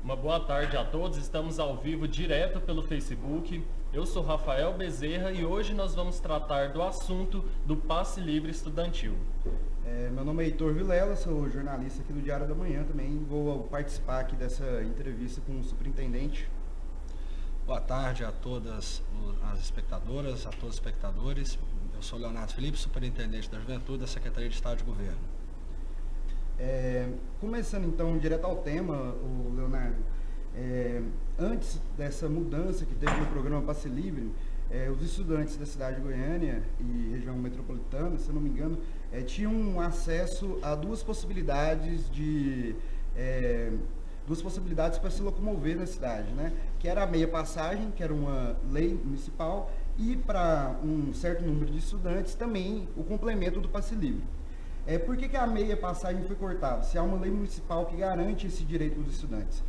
Uma boa tarde a todos, estamos ao vivo direto pelo Facebook. Eu sou Rafael Bezerra e hoje nós vamos tratar do assunto do passe livre estudantil. Meu nome é Heitor Vilela, sou jornalista aqui do Diário da Manhã também. Vou participar aqui dessa entrevista com o superintendente. Boa tarde a todas as espectadoras, a todos os espectadores. Eu sou Leonardo Felipe, superintendente da Juventude da Secretaria de Estado de Governo. Começando então direto ao tema, o Leonardo, antes dessa mudança que teve no programa Passe Livre, os estudantes da cidade de Goiânia e região metropolitana, se eu não me engano, tinham acesso a duas possibilidades para se locomover na cidade, né? Que era a meia passagem, que era uma lei municipal, e para um certo número de estudantes também o complemento do passe livre. Por que a meia passagem foi cortada? Se há uma lei municipal que garante esse direito dos estudantes.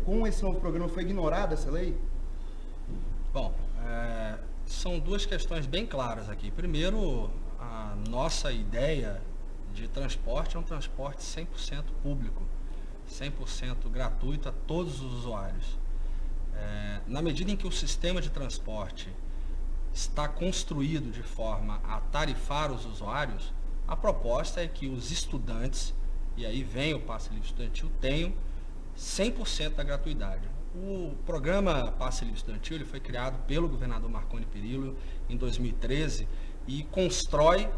Com esse novo programa foi ignorada essa lei? Bom, são duas questões bem claras aqui. Primeiro, a nossa ideia de transporte é um transporte 100% público, 100% gratuito a todos os usuários. Na medida em que o sistema de transporte está construído de forma a tarifar os usuários, a proposta é que os estudantes, e aí vem o passe livre estudantil, tenham 100% da gratuidade. O programa Passe Livre Estudantil ele foi criado pelo governador Marconi Perillo em 2013 e constrói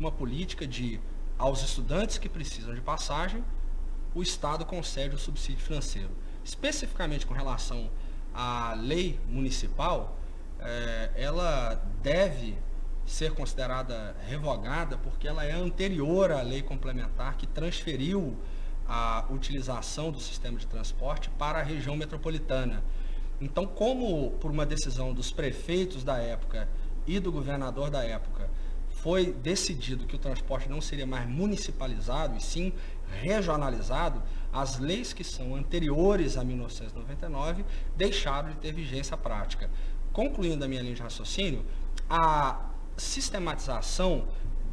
uma política de, aos estudantes que precisam de passagem, o Estado concede o subsídio financeiro. Especificamente com relação à lei municipal, ela deve ser considerada revogada porque ela é anterior à lei complementar que transferiu a utilização do sistema de transporte para a região metropolitana. Então, como por uma decisão dos prefeitos da época e do governador da época, foi decidido que o transporte não seria mais municipalizado e sim regionalizado, as leis que são anteriores a 1999 deixaram de ter vigência prática. Concluindo a minha linha de raciocínio, a sistematização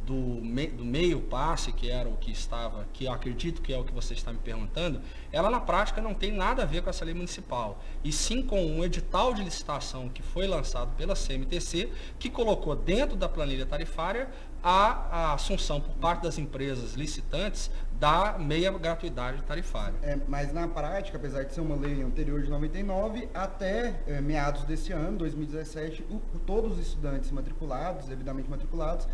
do meio passe, que era o que estava, que eu acredito que é o que você está me perguntando, ela na prática não tem nada a ver com essa lei municipal, e sim com um edital de licitação que foi lançado pela CMTC, que colocou dentro da planilha tarifária a assunção por parte das empresas licitantes da meia gratuidade tarifária. Mas na prática, apesar de ser uma lei anterior de 99, até meados desse ano, 2017, todos os estudantes matriculados, devidamente matriculados,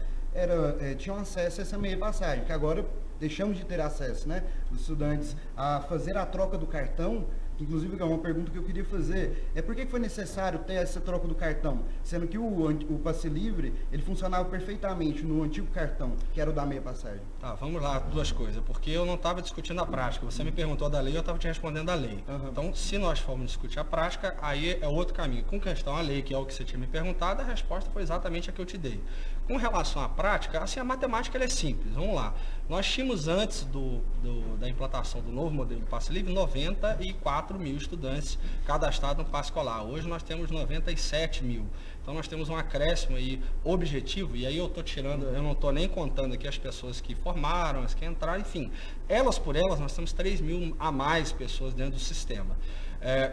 tinham acesso a essa meia passagem, que agora deixamos de ter acesso, né? Os estudantes a fazer a troca do cartão. Inclusive, é uma pergunta que eu queria fazer. Por que foi necessário ter essa troca do cartão? Sendo que o passe livre, ele funcionava perfeitamente no antigo cartão, que era o da meia passagem. Tá, vamos lá, duas coisas, porque eu não estava discutindo a prática. Você me perguntou da lei, eu estava te respondendo da lei. Uhum. Então, se nós formos discutir a prática, aí é outro caminho. Com questão à lei, que é o que você tinha me perguntado, a resposta foi exatamente a que eu te dei. Com relação à prática, assim, a matemática ela é simples. Vamos lá. Nós tínhamos, antes da implantação do novo modelo do passe livre, 94 mil estudantes cadastrados no passe escolar. Hoje nós temos 97 mil. Então nós temos um acréscimo aí objetivo, e aí eu não estou nem contando aqui as pessoas que formaram, as que entraram, enfim. Elas por elas, nós temos 3 mil a mais pessoas dentro do sistema.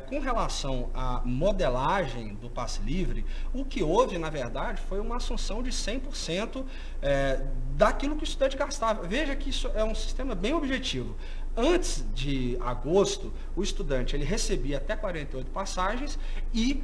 Com relação à modelagem do passe livre, o que houve, na verdade, foi uma assunção de 100% daquilo que o estudante gastava. Veja que isso é um sistema bem objetivo. Antes de agosto, o estudante ele recebia até 48 passagens e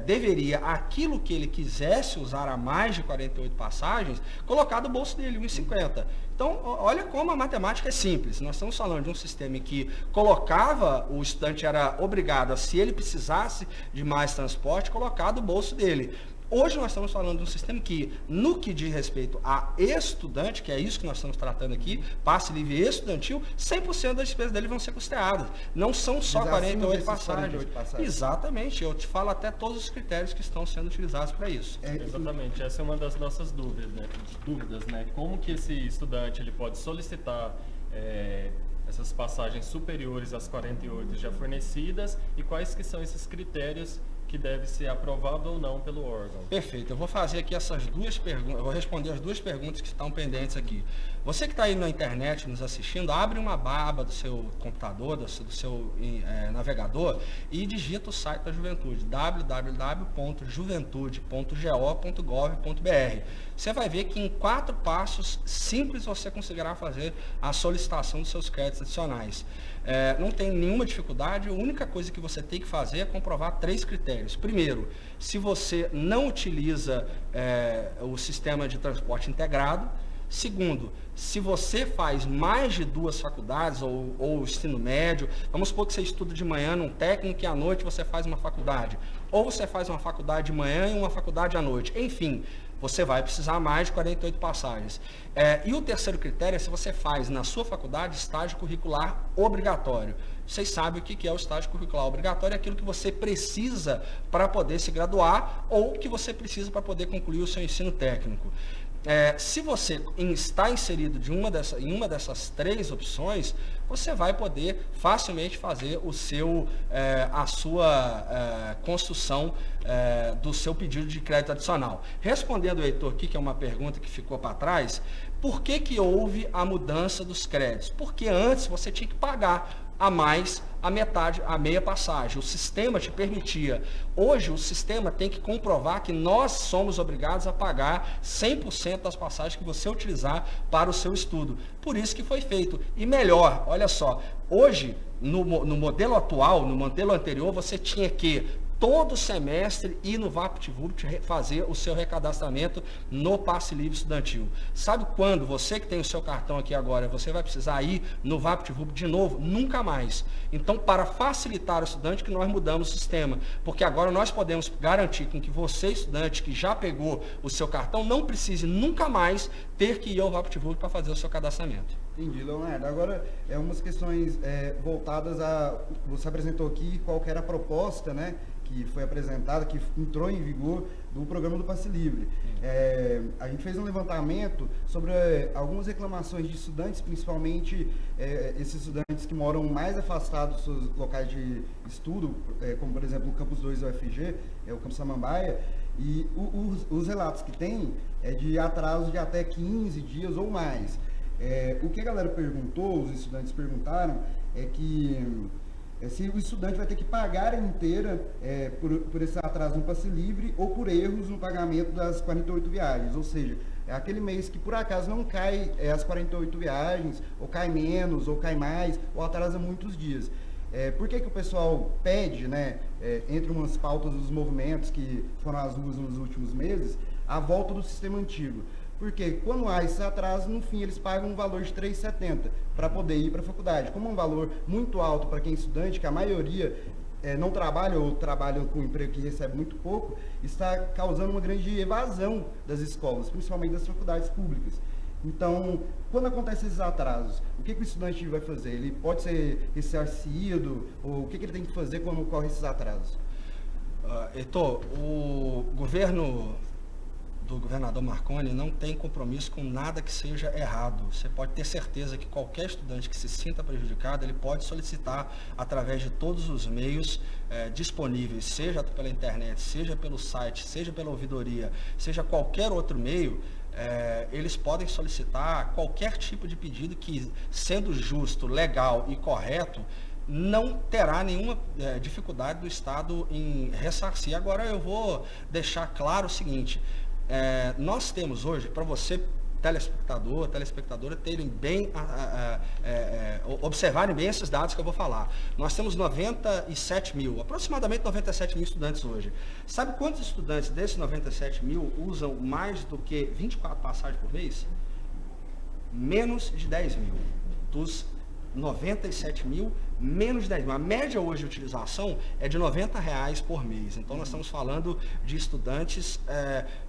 deveria, aquilo que ele quisesse usar a mais de 48 passagens, colocar do bolso dele, R$1,50. Então, olha como a matemática é simples. Nós estamos falando de um sistema em que colocava, o estudante era obrigado a, se ele precisasse de mais transporte, colocar do bolso dele. Hoje nós estamos falando de um sistema que, no que diz respeito a estudante, que é isso que nós estamos tratando aqui, passe livre estudantil, 100% das despesas dele vão ser custeadas. Não são só 48 passagens. Exatamente, eu te falo até todos os critérios que estão sendo utilizados para isso. Exatamente, essa é uma das nossas dúvidas, né? Como que esse estudante ele pode solicitar essas passagens superiores às 48 já fornecidas e quais que são esses critérios que deve ser aprovado ou não pelo órgão. Perfeito. Eu vou fazer aqui essas duas perguntas, eu vou responder as duas perguntas que estão pendentes aqui. Você que está aí na internet nos assistindo, abre uma aba do seu computador, do seu navegador e digita o site da Juventude, www.juventude.go.gov.br. Você vai ver que em 4 passos simples você conseguirá fazer a solicitação dos seus créditos adicionais. Não tem nenhuma dificuldade, a única coisa que você tem que fazer é comprovar 3 critérios. Primeiro, se você não utiliza o sistema de transporte integrado. Segundo, se você faz mais de 2 faculdades ou ensino médio, vamos supor que você estuda de manhã num técnico e à noite você faz uma faculdade. Ou você faz uma faculdade de manhã e uma faculdade à noite. Enfim, você vai precisar mais de 48 passagens. E o terceiro critério é se você faz na sua faculdade estágio curricular obrigatório. Vocês sabem o que é o estágio curricular obrigatório? É aquilo que você precisa para poder se graduar ou que você precisa para poder concluir o seu ensino técnico. Se você está inserido em uma dessas 3 opções, você vai poder facilmente fazer a sua construção do seu pedido de crédito adicional. Respondendo ao Heitor aqui, que é uma pergunta que ficou para trás, por que houve a mudança dos créditos? Porque antes você tinha que pagar a mais a meia passagem. O sistema te permitia. Hoje o sistema tem que comprovar que nós somos obrigados a pagar 100% das passagens que você utilizar para o seu estudo. Por isso que foi feito. E melhor, olha só, hoje no modelo atual, no modelo anterior, você tinha que todo semestre ir no VaptVupt fazer o seu recadastramento no Passe Livre Estudantil. Sabe quando você que tem o seu cartão aqui agora, você vai precisar ir no VaptVupt de novo? Nunca mais. Então, para facilitar o estudante, que nós mudamos o sistema, porque agora nós podemos garantir com que você, estudante que já pegou o seu cartão, não precise nunca mais ter que ir ao VaptVupt para fazer o seu cadastramento. Entendi, Leonardo. Agora, umas questões voltadas a... Você apresentou aqui qual que era a proposta, né? Que foi apresentada, que entrou em vigor do programa do Passe Livre. A gente fez um levantamento sobre algumas reclamações de estudantes, principalmente esses estudantes que moram mais afastados dos seus locais de estudo, como por exemplo o Campus 2 da UFG, o Campus Samambaia, e os relatos que tem é de atrasos de até 15 dias ou mais. O que a galera perguntou, os estudantes perguntaram, é que se o estudante vai ter que pagar inteira por esse atraso no Passe Livre ou por erros no pagamento das 48 viagens, ou seja, é aquele mês que por acaso não cai as 48 viagens, ou cai menos, ou cai mais, ou atrasa muitos dias. Por que o pessoal pede, né, entre umas pautas dos movimentos que foram às ruas nos últimos meses, a volta do sistema antigo? Porque quando há esse atraso, no fim eles pagam um valor de R$ 3,70 para poder ir para a faculdade. Como é um valor muito alto para quem é estudante, que a maioria não trabalha ou trabalha com um emprego que recebe muito pouco, está causando uma grande evasão das escolas, principalmente das faculdades públicas. Então, quando acontecem esses atrasos, o que o estudante vai fazer? Ele pode ser ressarcido? Ou o que ele tem que fazer quando ocorrem esses atrasos? Heitor, o governo do governador Marconi não tem compromisso com nada que seja errado. Você pode ter certeza que qualquer estudante que se sinta prejudicado, ele pode solicitar através de todos os meios disponíveis, seja pela internet, seja pelo site, seja pela ouvidoria, seja qualquer outro meio, eles podem solicitar qualquer tipo de pedido que, sendo justo, legal e correto, não terá nenhuma dificuldade do Estado em ressarcir. Agora eu vou deixar claro o seguinte, nós temos hoje, para você, telespectadora, terem bem, observarem bem esses dados que eu vou falar. Nós temos 97 mil, aproximadamente 97 mil estudantes hoje. Sabe quantos estudantes desses 97 mil usam mais do que 24 passagens por mês? Menos de 10 mil. Dos 97 mil, menos de 10 mil. A média hoje de utilização é de R$90 por mês. Então, nós estamos falando de estudantes,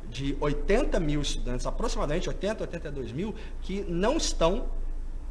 de 80 mil estudantes, aproximadamente 82 mil, que não estão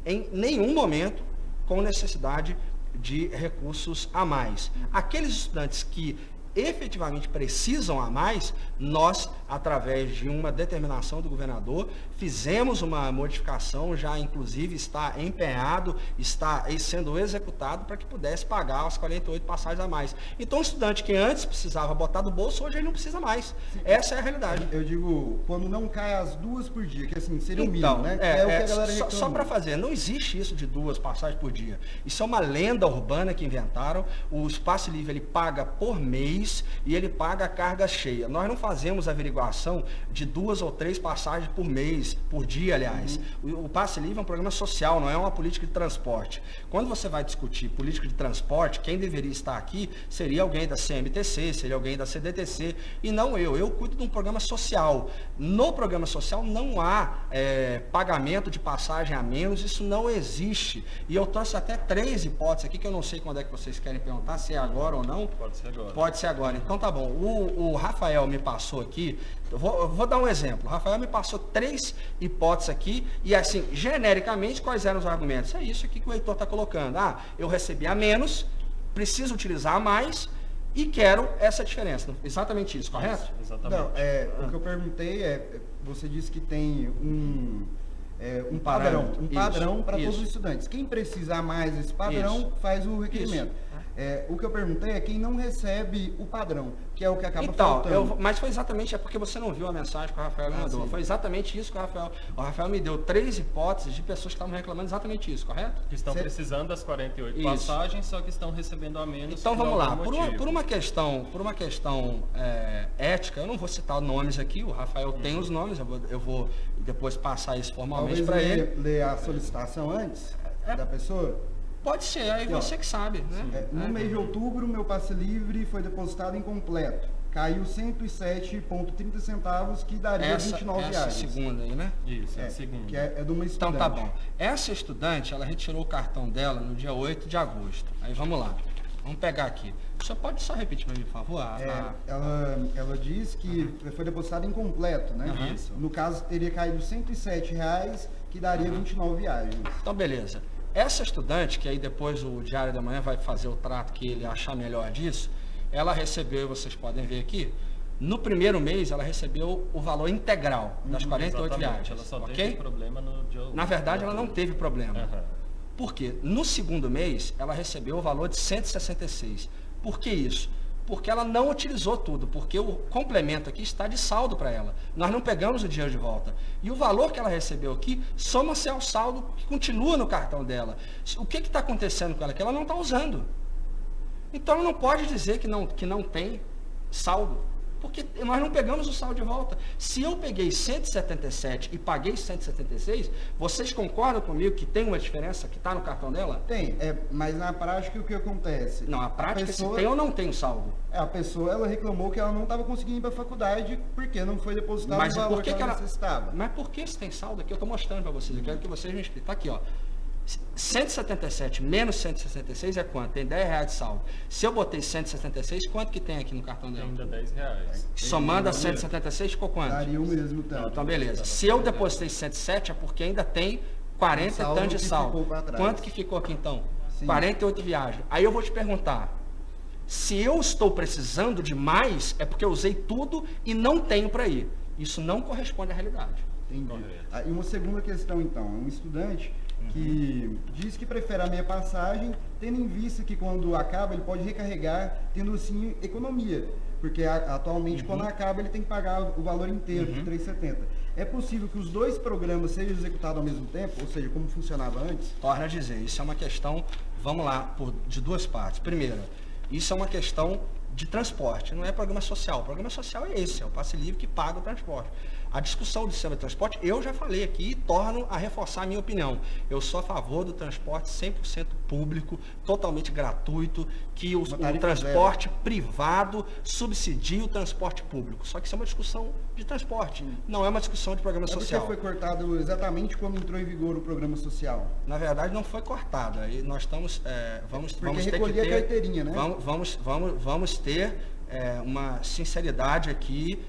em nenhum momento com necessidade de recursos a mais. Aqueles estudantes que efetivamente precisam a mais, nós, através de uma determinação do governador, fizemos uma modificação, já inclusive está empenhado, está sendo executado para que pudesse pagar as 48 passagens a mais. Então, um estudante que antes precisava botar do bolso, hoje ele não precisa mais. Essa é a realidade. Eu digo, quando não cai as 2 por dia, que assim, seria o mínimo, né? É o que a galera reclama. Só para fazer, não existe isso de 2 passagens por dia. Isso é uma lenda urbana que inventaram. O Passe Livre, ele paga por mês e ele paga a carga cheia. Nós não fazemos averiguação de 2 ou 3 passagens por mês, por dia, aliás. O Passe Livre é um programa social, não é uma política de transporte. Quando você vai discutir política de transporte, quem deveria estar aqui seria alguém da CMTC, seria alguém da CDTC, e não eu. Eu cuido de um programa social. No programa social não há pagamento de passagem a menos, isso não existe. E eu trouxe até 3 hipóteses aqui, que eu não sei quando é que vocês querem perguntar, se é agora ou não. Pode ser agora. Pode ser agora. Então tá bom. O Rafael me passou aqui, eu vou dar um exemplo. O Rafael me passou 3 hipóteses aqui, e assim, genericamente, quais eram os argumentos? É isso aqui que o Heitor está colocando. Eu recebi a menos, preciso utilizar a mais, e quero essa diferença. Exatamente isso, correto? Isso, exatamente. Não, o que eu perguntei você disse que tem um padrão para todos os estudantes. Quem precisar mais desse padrão faz o requerimento. O que eu perguntei é quem não recebe o padrão, que é o que acaba faltando. Mas foi exatamente, porque você não viu a mensagem que o Rafael me mandou. Foi exatamente isso que o Rafael me deu 3 hipóteses de pessoas que estavam reclamando exatamente isso, correto? Que estão precisando das 48 passagens, só que estão recebendo a menos. Então vamos lá, por uma questão ética, eu não vou citar nomes aqui, o Rafael tem os nomes, eu vou depois passar isso formalmente para ele. Ler a solicitação antes da pessoa? Pode ser, aí você que sabe. Né? No mês de outubro, meu passe livre foi depositado incompleto. Caiu 107,30 centavos, que daria R$29. Essa segunda aí, né? Isso, a segunda. Que é de uma estudante. Então tá bom. Essa estudante, ela retirou o cartão dela no dia 8 de agosto. Aí vamos lá. Vamos pegar aqui. Você pode só repetir para mim, por favor? Ela diz que foi depositado incompleto, né? Isso. No caso, teria caído R$107, que daria R$29. Então, beleza. Essa estudante, que aí depois o Diário da Manhã vai fazer o trato que ele achar melhor disso, ela recebeu, vocês podem ver aqui, no primeiro mês ela recebeu o valor integral das 48 viagens. Ela só okay? teve problema no dia. Na verdade, ela não teve problema. Uhum. Por quê? No segundo mês, ela recebeu o valor de 166. Por que isso? Porque ela não utilizou tudo, porque o complemento aqui está de saldo para ela. Nós não pegamos o dinheiro de volta. E o valor que ela recebeu aqui soma-se ao saldo que continua no cartão dela. O que está acontecendo com ela? Que ela não está usando. Então ela não pode dizer que não tem saldo. Porque nós não pegamos o saldo de volta. Se eu peguei 177 e paguei 176, vocês concordam comigo que tem uma diferença que está no cartão dela? Tem, mas na prática o que acontece? Não, a prática se tem ou não tem o saldo. A pessoa ela reclamou que ela não estava conseguindo ir para a faculdade porque não foi depositado o valor que ela necessitava. Mas por que se tem saldo aqui? Eu estou mostrando para vocês, eu quero que vocês me expliquem. Está aqui, ó. 177 menos 166 é quanto? Tem R$10 de saldo. Se eu botei 176, quanto que tem aqui no cartão dela? Ainda R$10. Somando a 176, ficou quanto? Daria o mesmo tanto. Então, beleza. Se eu depositei 107, é porque ainda tem 40 e tanto de saldo. Quanto que ficou aqui, então? Sim. 48 viagens. Aí eu vou te perguntar, se eu estou precisando de mais, é porque eu usei tudo e não tenho para ir. Isso não corresponde à realidade. Entendi. E uma segunda questão, então. Um estudante que diz que prefere a meia passagem, tendo em vista que quando acaba ele pode recarregar, tendo assim economia, porque atualmente quando acaba ele tem que pagar o valor inteiro de R$3,70. É possível que os 2 programas sejam executados ao mesmo tempo, ou seja, como funcionava antes? Torna a dizer, isso é uma questão, vamos lá, de 2 partes. Primeiro, isso é uma questão de transporte, não é programa social. O programa social é esse, é o passe livre que paga o transporte. A discussão do sistema de transporte, eu já falei aqui e torno a reforçar a minha opinião. Eu sou a favor do transporte 100% público, totalmente gratuito, que o transporte privado subsidie o transporte público. Só que isso é uma discussão de transporte, não é uma discussão de programa social. Porque foi cortado exatamente quando entrou em vigor o programa social? Na verdade, não foi cortado. Aí nós estamos, vamos ter que ter... a carteirinha, né? Vamos ter uma sinceridade aqui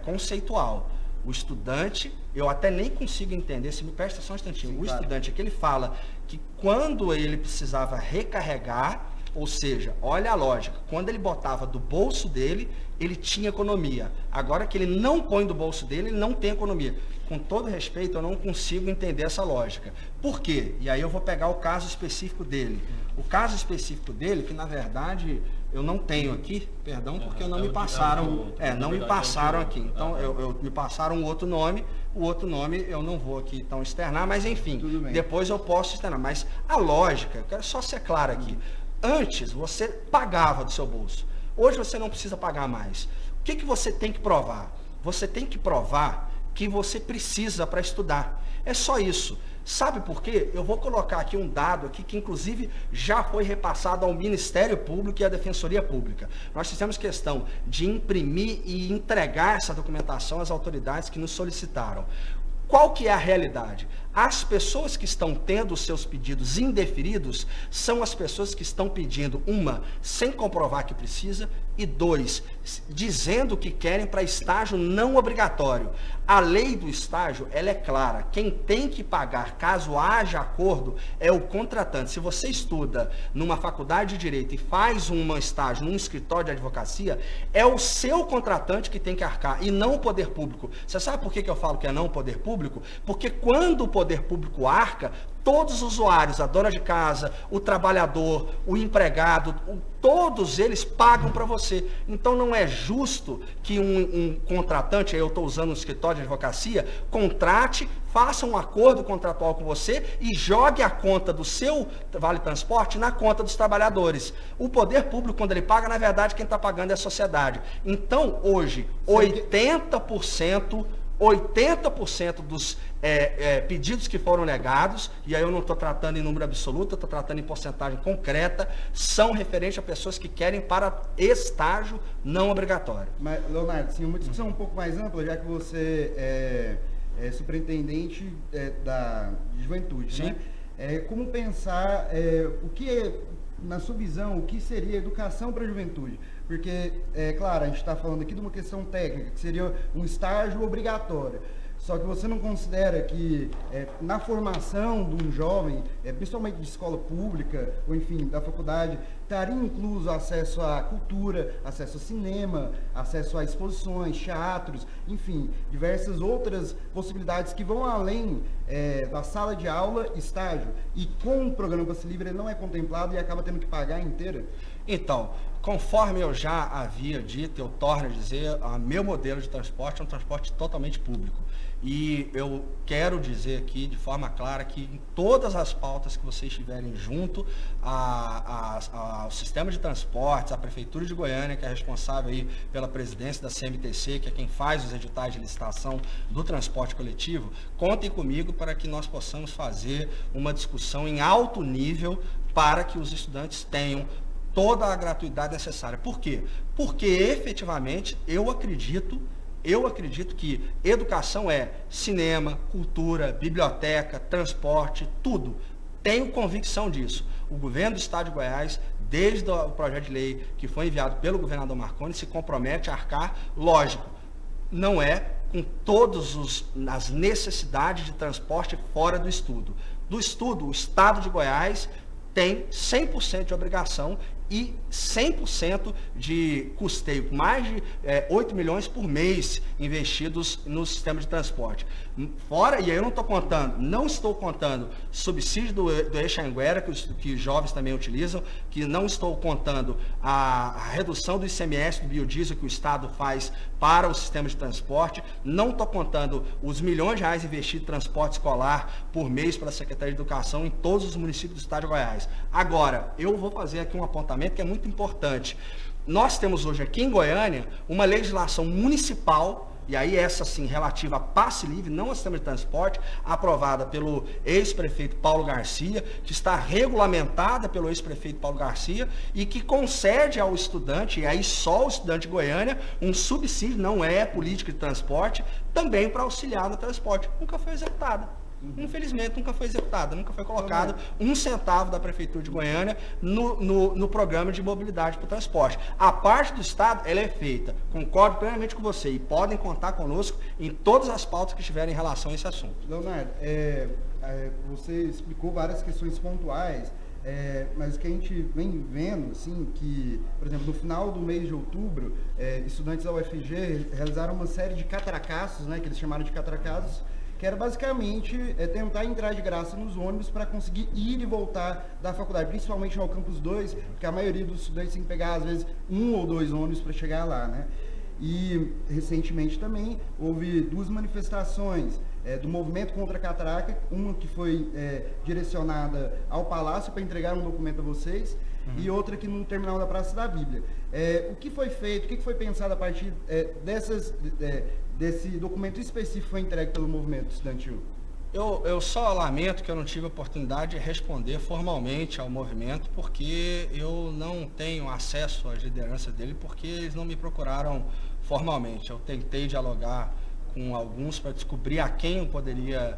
conceitual. O estudante, eu até nem consigo entender, se me presta atenção um instantinho, o estudante aqui ele fala que quando ele precisava recarregar, Ou seja, olha a lógica, quando ele botava do bolso dele, ele tinha economia. Agora que ele não põe do bolso dele, ele não tem economia. Com todo respeito, eu não consigo entender essa lógica. Por quê? E aí eu vou pegar o caso específico dele. O caso específico dele, que na verdade eu não tenho aqui, perdão, porque não me passaram, não me passaram aqui. Então me passaram um outro nome, o outro nome eu não vou aqui então externar, mas enfim, depois eu posso externar. Mas a lógica, eu quero só ser claro aqui. Antes você pagava do seu bolso. Hoje você não precisa pagar mais. O que você tem que provar? Você tem que provar que você precisa para estudar. É só isso. Sabe por quê? Eu vou colocar aqui um dado aqui que inclusive já foi repassado ao Ministério Público e à Defensoria Pública. Nós fizemos questão de imprimir e entregar essa documentação às autoridades que nos solicitaram. Qual que é a realidade? As pessoas que estão tendo os seus pedidos indeferidos são as pessoas que estão pedindo, uma, sem comprovar que precisa, e dois, dizendo que querem para estágio não obrigatório. A lei do estágio, ela é clara. Quem tem que pagar, caso haja acordo, é o contratante. Se você estuda numa faculdade de Direito e faz um estágio num escritório de advocacia, é o seu contratante que tem que arcar, e não o poder público. Você sabe por que eu falo que é não o poder público? Porque quando o poder público arca, todos os usuários, a dona de casa, o trabalhador, o empregado, todos eles pagam para você. Então não é justo que um contratante, eu estou usando um escritório de advocacia, contrate, faça um acordo contratual com você e jogue a conta do seu vale transporte na conta dos trabalhadores. O poder público, quando ele paga, na verdade quem está pagando é a sociedade. Então hoje, 80% dos pedidos que foram negados, e aí eu não estou tratando em número absoluto, eu estou tratando em porcentagem concreta, são referentes a pessoas que querem para estágio não obrigatório. Mas, Leonardo, sim, uma discussão um pouco mais ampla, já que você é superintendente de juventude, sim, né? Como pensar, o que é, na sua visão, o que seria educação para a juventude? Porque, claro, a gente está falando aqui de uma questão técnica, que seria um estágio obrigatório. Só que você não considera que na formação de um jovem, principalmente de escola pública, ou enfim, da faculdade, estaria incluso acesso à cultura, acesso ao cinema, acesso a exposições, teatros, enfim, diversas outras possibilidades que vão além da sala de aula, estágio. E com o programa Passe Livre ele não é contemplado e acaba tendo que pagar inteira? Então, conforme eu já havia dito, eu torno a dizer, meu modelo de transporte é um transporte totalmente público. E eu quero dizer aqui de forma clara que em todas as pautas que vocês estiverem junto ao sistema de transportes, a Prefeitura de Goiânia, que é responsável aí pela presidência da CMTC, que é quem faz os editais de licitação do transporte coletivo, contem comigo para que nós possamos fazer uma discussão em alto nível para que os estudantes tenham toda a gratuidade necessária. Por quê? Porque efetivamente eu acredito que educação é cinema, cultura, biblioteca, transporte, tudo. Tenho convicção disso. O governo do Estado de Goiás, desde o projeto de lei que foi enviado pelo governador Marconi, se compromete a arcar, lógico, não é com todas as necessidades de transporte fora do estudo. Do estudo, o Estado de Goiás tem 100% de obrigação e 100% de custeio, mais de 8 milhões por mês investidos no sistema de transporte. Fora, e aí eu não estou contando subsídio do Eixanguera, que os jovens também utilizam, que não estou contando a redução do ICMS do biodiesel que o Estado faz para o sistema de transporte, não estou contando os milhões de reais investidos em transporte escolar por mês pela Secretaria de Educação em todos os municípios do Estado de Goiás. Agora, eu vou fazer aqui um apontamento que é muito importante. Nós temos hoje aqui em Goiânia uma legislação municipal, e aí essa sim relativa a passe livre, não ao sistema de transporte, aprovada pelo ex-prefeito Paulo Garcia, que está regulamentada pelo ex-prefeito Paulo Garcia e que concede ao estudante, e aí só o estudante de Goiânia, um subsídio, não é política de transporte, também para auxiliar no transporte. Nunca foi executada. Infelizmente, nunca foi executada, nunca foi colocado um centavo da Prefeitura de Goiânia no programa de mobilidade para o transporte. A parte do Estado, ela é feita, concordo plenamente com você, e podem contar conosco em todas as pautas que tiverem em relação a esse assunto. Leonardo, você explicou várias questões pontuais, Mas o que a gente vem vendo, assim, que, por exemplo, no final do mês de outubro, estudantes da UFG realizaram uma série de catracassos, né, que eles chamaram de catracassos, que era basicamente tentar entrar de graça nos ônibus para conseguir ir e voltar da faculdade, principalmente no Campus 2, porque a maioria dos estudantes tem que pegar, às vezes, 1 ou 2 ônibus para chegar lá, né? E, recentemente também, houve 2 manifestações do movimento contra a catraca, uma que foi direcionada ao Palácio para entregar um documento a vocês, e outra aqui no terminal da Praça da Bíblia. O que foi feito, o que foi pensado a partir desse documento específico que foi entregue pelo movimento estudantil? Eu só lamento que eu não tive a oportunidade de responder formalmente ao movimento, porque eu não tenho acesso às lideranças dele, porque eles não me procuraram formalmente. Eu tentei dialogar com alguns para descobrir a quem eu poderia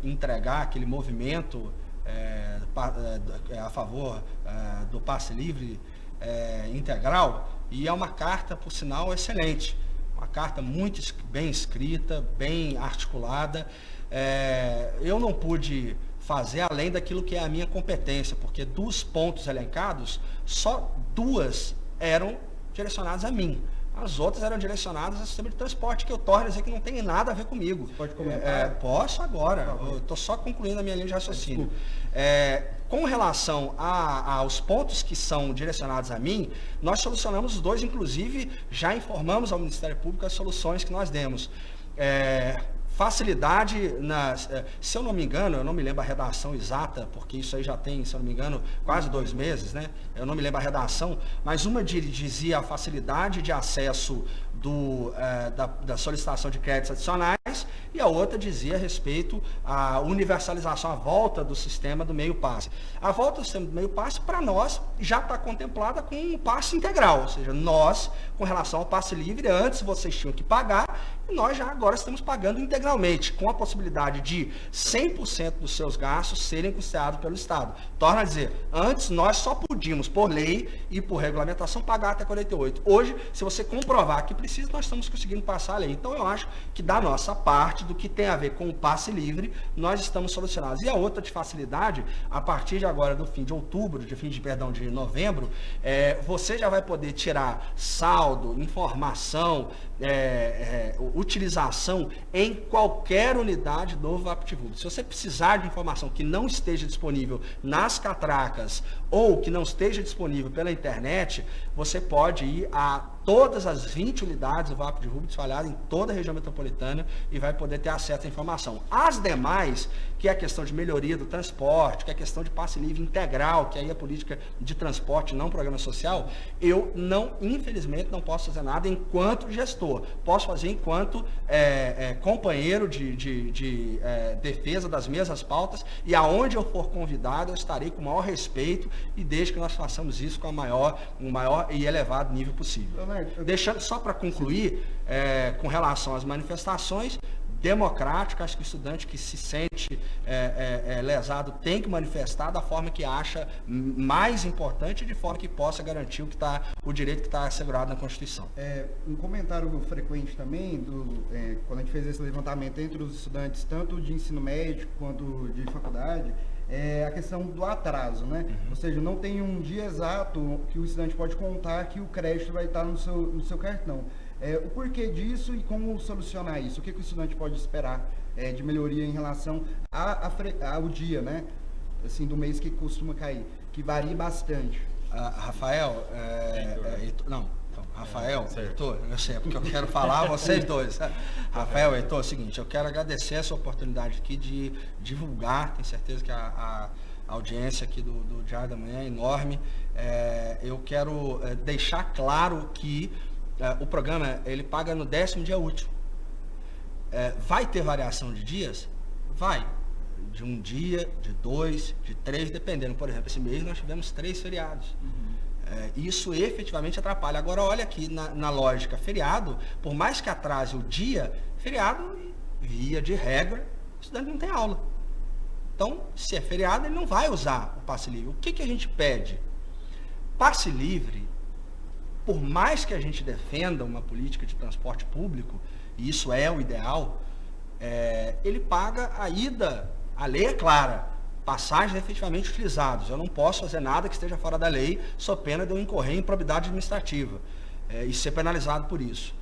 entregar aquele movimento a favor do passe livre integral, e é uma carta, por sinal, excelente. Uma carta muito bem escrita, bem articulada. Eu não pude fazer além daquilo que é a minha competência, porque dos pontos elencados, só 2 eram direcionadas a mim. As outras eram direcionadas ao sistema de transporte, que eu torno a dizer que não tem nada a ver comigo. Você pode comentar? Posso agora. Eu estou só concluindo a minha linha de raciocínio. Com relação aos pontos que são direcionados a mim, nós solucionamos os 2, inclusive já informamos ao Ministério Público as soluções que nós demos. Facilidade, se eu não me engano, eu não me lembro a redação exata, porque isso aí já tem, se eu não me engano, quase 2 meses, né? Eu não me lembro a redação, mas uma dizia a facilidade de acesso da solicitação de créditos adicionais, e a outra dizia a respeito à universalização, à volta do sistema do meio passe. A volta do sistema do meio passe, para nós, já está contemplada com um passe integral, ou seja, nós, com relação ao passe livre, antes vocês tinham que pagar, e nós já agora estamos pagando integralmente, com a possibilidade de 100% dos seus gastos serem custeados pelo Estado. Torna a dizer, antes nós só podíamos, por lei e por regulamentação, pagar até 48. Hoje, se você comprovar que precisa, nós estamos conseguindo passar a lei. Então, eu acho que da nossa parte, do que tem a ver com o passe livre, nós estamos solucionados. E a outra de facilidade, a partir de agora, do fim de outubro, de novembro, você já vai poder tirar saldo, informação, utilização em qualquer unidade do VaptVupt. Se você precisar de informação que não esteja disponível nas catracas ou que não esteja disponível pela internet, você pode ir a todas as 20 unidades do VaptVupt espalhadas em toda a região metropolitana e vai poder ter acesso à informação. As demais, que é a questão de melhoria do transporte, que é a questão de passe livre integral, que aí é política de transporte, não programa social, eu infelizmente, não posso fazer nada enquanto gestor. Posso fazer enquanto companheiro de defesa das mesmas pautas, e aonde eu for convidado, eu estarei com o maior respeito, e desde que nós façamos isso com o maior e elevado nível possível. Deixando só para concluir, com relação às manifestações, democrático, acho que o estudante que se sente lesado tem que manifestar da forma que acha mais importante, de forma que possa garantir o direito que está assegurado na Constituição. Um comentário frequente também, quando a gente fez esse levantamento entre os estudantes, tanto de ensino médio quanto de faculdade, é a questão do atraso, né? Ou seja, não tem um dia exato que o estudante pode contar que o crédito vai estar no seu cartão. O porquê disso e como solucionar isso? O que o estudante pode esperar de melhoria em relação ao dia, né? Assim, do mês que costuma cair, que varia bastante. Rafael, Rafael, Heitor, eu sei, porque eu quero falar vocês dois. Rafael, Heitor, é o seguinte, eu quero agradecer essa oportunidade aqui de divulgar, tenho certeza que a audiência aqui do Diário da Manhã é enorme. Eu quero deixar claro que o programa, ele paga no 10º dia útil. Vai ter variação de dias? Vai. De um dia, de 2, de 3, dependendo. Por exemplo, esse mês nós tivemos 3 feriados. Isso efetivamente atrapalha. Agora, olha aqui na lógica, feriado, por mais que atrase o dia, feriado, via de regra, o estudante não tem aula. Então, se é feriado, ele não vai usar o passe livre. O que a gente pede? Passe livre, por mais que a gente defenda uma política de transporte público, e isso é o ideal, ele paga a ida, a lei é clara, passagens efetivamente utilizadas. Eu não posso fazer nada que esteja fora da lei, sob pena de eu incorrer em improbidade administrativa e ser penalizado por isso.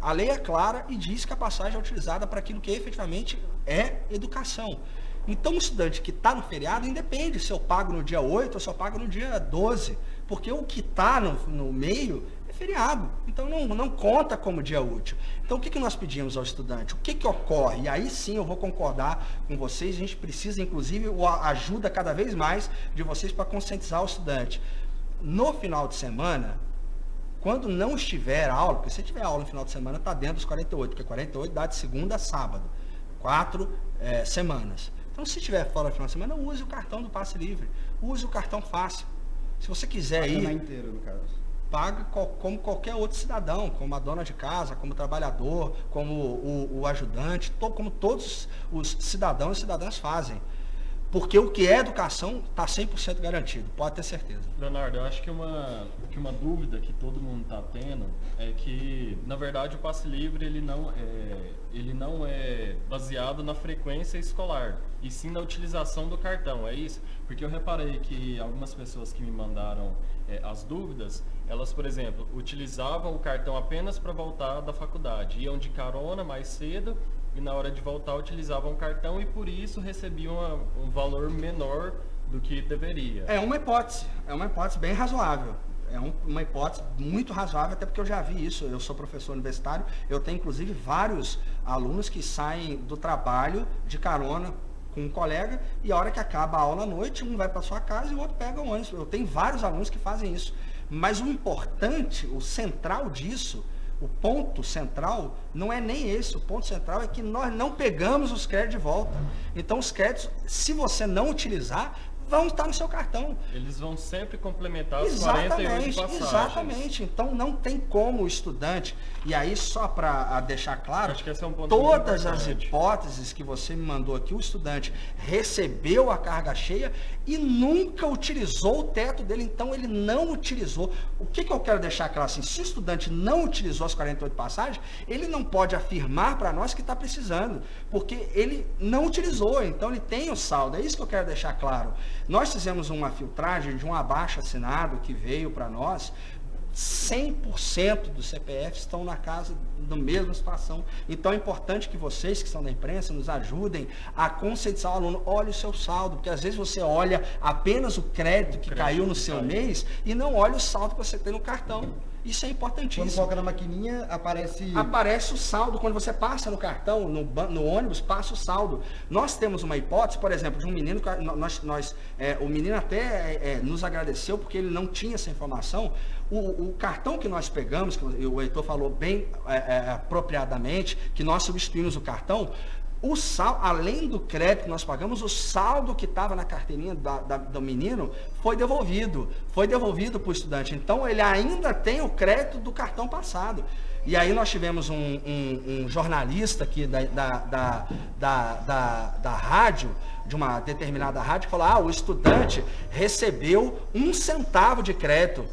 A lei é clara e diz que a passagem é utilizada para aquilo que efetivamente é educação. Então, o estudante que está no feriado, independe se eu pago no dia 8 ou se eu pago no dia 12, porque o que está no meio é feriado. Então, não conta como dia útil. Então, o que nós pedimos ao estudante? O que ocorre? E aí sim eu vou concordar com vocês, a gente precisa, inclusive, ajuda cada vez mais de vocês para conscientizar o estudante. No final de semana, quando não estiver aula, porque se tiver aula no final de semana, está dentro dos 48, porque 48 dá de segunda a sábado, 4 semanas. Então, se estiver fora do final de semana, use o cartão do Passe Livre, use o cartão fácil. Se você quiser ir, inteiro, no caso. pague como qualquer outro cidadão, como a dona de casa, como o trabalhador, como o ajudante, como todos os cidadãos e cidadãs fazem. Porque o que é educação está 100% garantido, pode ter certeza. Leonardo, eu acho que uma dúvida que todo mundo está tendo é que, na verdade, o Passe Livre ele não é baseado na frequência escolar, e sim na utilização do cartão, é isso? Porque eu reparei que algumas pessoas que me mandaram as dúvidas, elas, por exemplo, utilizavam o cartão apenas para voltar da faculdade, iam de carona mais cedo, e na hora de voltar utilizavam o cartão e por isso recebiam um valor menor do que deveria. É uma hipótese bem razoável. É uma hipótese muito razoável, até porque eu já vi isso. Eu sou professor universitário, eu tenho inclusive vários alunos que saem do trabalho de carona com um colega e a hora que acaba a aula à noite, um vai para sua casa e o outro pega o ônibus. Eu tenho vários alunos que fazem isso. Mas o importante, o central disso, o ponto central não é nem esse, o ponto central é que nós não pegamos os créditos de volta. Então os créditos, se você não utilizar, vão estar no seu cartão. Eles vão sempre complementar as 48 passagens. Exatamente. Então não tem como o estudante, e aí só para deixar claro, acho que esse é um ponto todas muito as hipóteses que você me mandou aqui, o estudante recebeu a carga cheia e nunca utilizou o teto dele, então ele não utilizou. O que eu quero deixar claro assim, se o estudante não utilizou as 48 passagens, ele não pode afirmar para nós que está precisando, porque ele não utilizou, então ele tem o saldo, é isso que eu quero deixar claro. Nós fizemos uma filtragem de um abaixo-assinado que veio para nós, 100% dos CPFs estão na casa da mesma situação. Então é importante que vocês que são da imprensa nos ajudem a conscientizar o aluno. Olhe o seu saldo, porque às vezes você olha apenas o crédito que caiu no seu mês e não olha o saldo que você tem no cartão. Isso é importantíssimo. Quando coloca na maquininha, aparece... Aparece o saldo. Quando você passa no cartão, no ônibus, passa o saldo. Nós temos uma hipótese, por exemplo, de um menino, o menino até nos agradeceu porque ele não tinha essa informação. O cartão que nós pegamos, que o Heitor falou bem apropriadamente, que nós substituímos o cartão, o saldo, além do crédito que nós pagamos, o saldo que estava na carteirinha do menino foi devolvido para o estudante. Então, ele ainda tem o crédito do cartão passado. E aí nós tivemos um jornalista aqui da rádio, de uma determinada rádio, que falou, o estudante recebeu 1 centavo de crédito.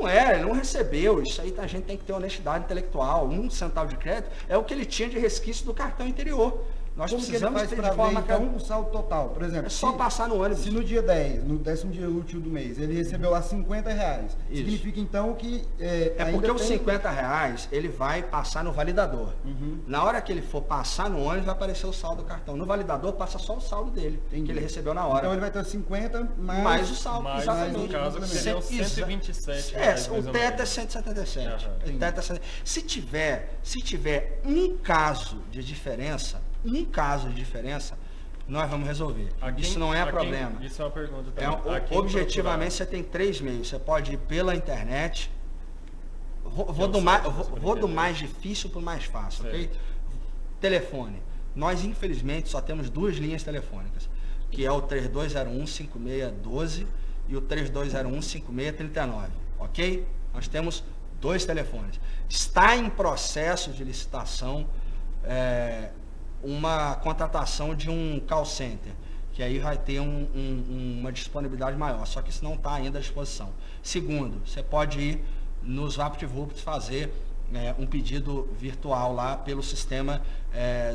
Ele não recebeu. Isso aí a gente tem que ter honestidade intelectual. 1 centavo de crédito é o que ele tinha de resquício do cartão anterior. Nós Como precisamos que ele ter faz de forma para ver, então, o saldo total? Por exemplo, é só passar no ônibus. Se no dia 10, no 10º dia útil do mês, ele recebeu lá R$50, significa então que... porque os R$50, ele vai passar no validador. Na hora que ele for passar no ônibus, vai aparecer o saldo do cartão. No validador, passa só o saldo dele, que ele recebeu na hora. Então ele vai ter 50 mais o saldo. Mais, exatamente. no caso, seriam 127 o teto é 177. O teto é 177. Se tiver um caso de diferença, nós vamos resolver. Isso não é problema. Isso é uma pergunta também. Objetivamente, você tem 3 meios. Você pode ir pela internet. Vou do mais difícil para o mais fácil, ok? Telefone. Nós, infelizmente, só temos 2 linhas telefônicas, que é o 3201-5612 e o 3201-5639, ok? Nós temos 2 telefones. Está em processo de licitação uma contratação de um call center, que aí vai ter uma disponibilidade maior, só que isso não está ainda à disposição. Segundo, você pode ir nos VaptVupt fazer um pedido virtual lá pelo sistema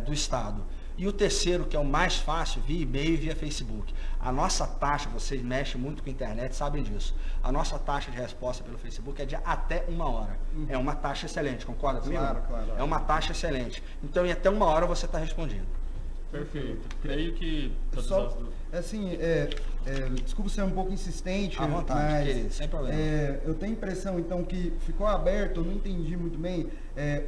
do Estado. E o terceiro, que é o mais fácil, via e-mail e via Facebook. A nossa taxa, vocês mexem muito com a internet, sabem disso. A nossa taxa de resposta pelo Facebook é de até 1 hora. É uma taxa excelente, concorda comigo? Claro. É uma taxa excelente. Então, em até 1 hora você está respondido. Perfeito. Creio que todas Só, as dúvidas. assim, desculpa ser um pouco insistente, À vontade, mas querido, sem problema. Eu tenho a impressão, então, que ficou aberto, eu não entendi muito bem,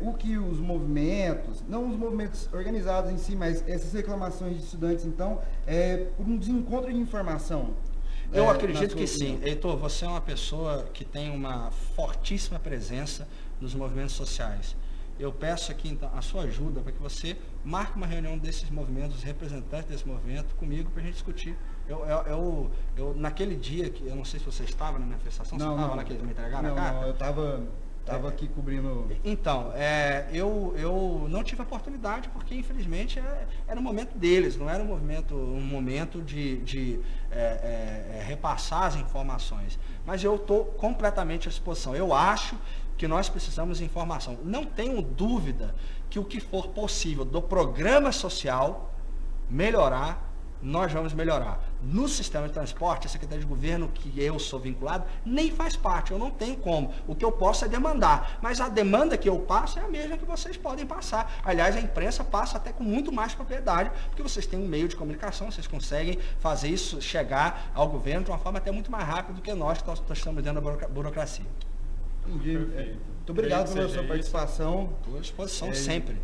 o que os movimentos, não os movimentos organizados em si, mas essas reclamações de estudantes, então, por um desencontro de informação. Eu na acredito sua que sim. opinião. Heitor, você é uma pessoa que tem uma fortíssima presença nos movimentos sociais. Eu peço aqui então a sua ajuda para que você marque uma reunião desses movimentos, representantes desse movimento, comigo para a gente discutir. Eu, naquele dia, que eu não sei se você estava na manifestação, você estava lá que eles me entregaram a carta? Não, eu estava aqui cobrindo... Então, eu não tive a oportunidade porque, infelizmente, era o momento deles, não era um momento de repassar as informações. Mas eu estou completamente à disposição. Eu acho que nós precisamos de informação. Não tenho dúvida que o que for possível do programa social melhorar, nós vamos melhorar. No sistema de transporte, a Secretaria de Governo, que eu sou vinculado, nem faz parte, eu não tenho como. O que eu posso é demandar, mas a demanda que eu passo é a mesma que vocês podem passar. Aliás, a imprensa passa até com muito mais propriedade, porque vocês têm um meio de comunicação, vocês conseguem fazer isso chegar ao governo de uma forma até muito mais rápida do que nós que estamos dentro da burocracia. Entendi. Muito obrigado pela sua participação. Estou à disposição sempre.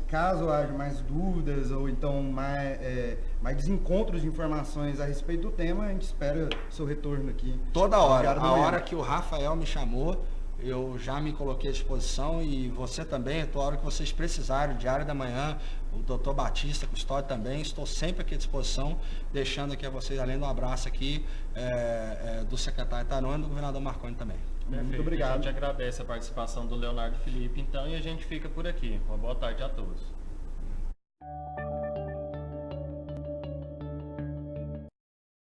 Caso haja mais dúvidas ou então mais desencontros de informações a respeito do tema, a gente espera o seu retorno aqui. Toda hora. Diário da A Manhã. hora que o Rafael me chamou, eu já me coloquei à disposição e você também, a hora que vocês precisarem, o Diário da Manhã, o Dr. Batista, Custódio também, estou sempre aqui à disposição, deixando aqui a vocês, além do abraço aqui do secretário Taron e do governador Marconi também. Perfeito. Muito obrigado. A gente agradece a participação do Leonardo Felipe, então, e a gente fica por aqui. Uma boa tarde a todos.